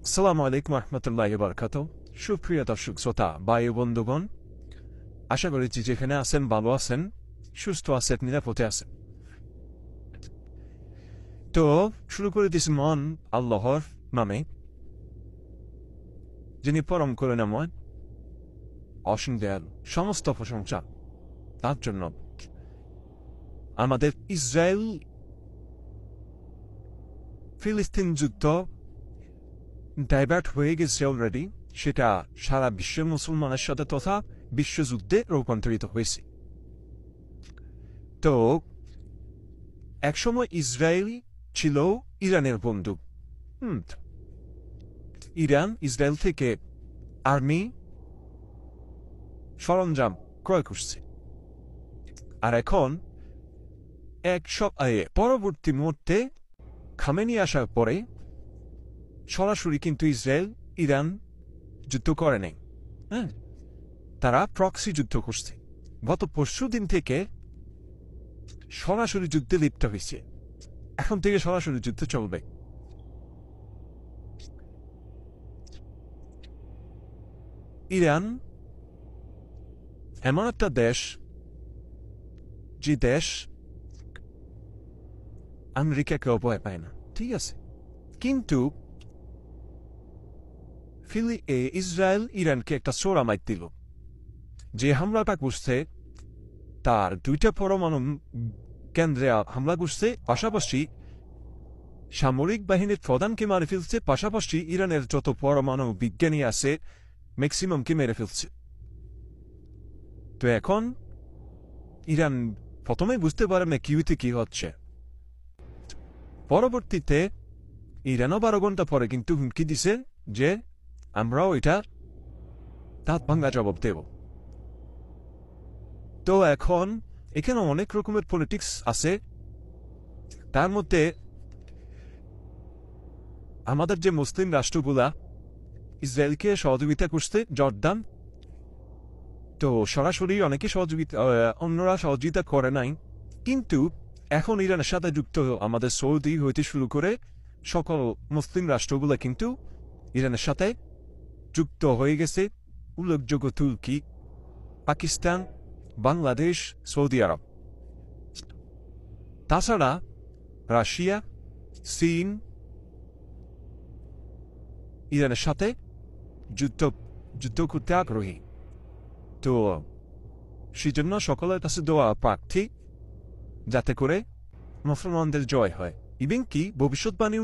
আসসালামু আলাইকুম রহমতুল্লাহি ওয়া বারাকাতুহু। সুপ্রিয় দর্শক শ্রোতা ভাই ও বন্ধুগণ, আশা করি যে যেখানে আছেন ভালো আছেন, সুস্থ আছেন, নিরাপদে আছেন। তো শুরু করে দিয়েছি মন আল্লাহর নামে, যিনি পরম করুণাময়, অসীম দয়ালু, সমস্ত প্রশংসা তার জন্য। আমাদের ইসরায়েল ফিলিস্তিন যুদ্ধ ডাইভার্ট হয়ে গেছে অলরেডি, সেটা সারা বিশ্বের মুসলমানের সাথে তথা বিশ্বযুদ্ধে রূপান্তরিত হয়েছে। তো একসময় ইসরায়েল ছিল ইরানের বন্ধু। ইরান ইসরায়েল থেকে আর্মি সরঞ্জাম ক্রয় করছে, আর এখন পরবর্তী মুহূর্তে খামেনি আসার পরে সরাসরি কিন্তু ইসরায়েল ইরান যুদ্ধ করে নাই। তারা প্রক্সি যুদ্ধ করছে। গত পরশু দিন থেকে সরাসরি যুদ্ধে লিপ্ত হয়েছে। এখন থেকে সরাসরি যুদ্ধ চলবে। ইরান এমন একটা দেশ, যে দেশ আমেরিকাকে ভয় পায় না, ঠিক আছে, কিন্তু ইসরায়েল ইরানকে একটা চোরা মাইর দিল। যে হামলাটা করছে তার 2টা পরমাণু কেন্দ্রে হামলা করছে, পাশাপাশি সামরিক বাহিনীর প্রধানকে মারে ফেলছে, পাশাপাশি ইরানের যত পরমাণু বিজ্ঞানী আছে ম্যাক্সিমামকে মেরে ফেলছে। তো এখন ইরান প্রথমে বুঝতে পারে না কিউতে কি হচ্ছে। পরবর্তীতে ইরানও 12 ঘন্টা পরে কিন্তু হুমকি দিছে যে আমরাও এটা দাঁত ভাঙ্গা জবাব দেব। তো এখন এখানে অনেক রকমের পলিটিক্স আছে। তার মধ্যে আমাদের যে মুসলিম রাষ্ট্রগুলা ইসরায়েলকে সহযোগিতা করছে, জর্দান, তো সরাসরি অনেকে অন্যরা সহযোগিতা করে নাই, কিন্তু এখন ইরানের সাথে যুক্ত আমাদের সৌদি হইতে শুরু করে সকল মুসলিম রাষ্ট্রগুলা কিন্তু ইরানের সাথে যুক্ত হয়ে গেছে। উল্লেখযোগ্য তুর্কি, পাকিস্তান, বাংলাদেশ, সৌদি আরব, তাছাড়া রাশিয়া, চীন ইরানের সাথে যুদ্ধ করতে আগ্রহী। তো সেজন্য সকলের কাছে দোয়া প্রার্থী, যাতে করে মুসলমানদের জয় হয়। ইভেন কি ভবিষ্যৎবাণী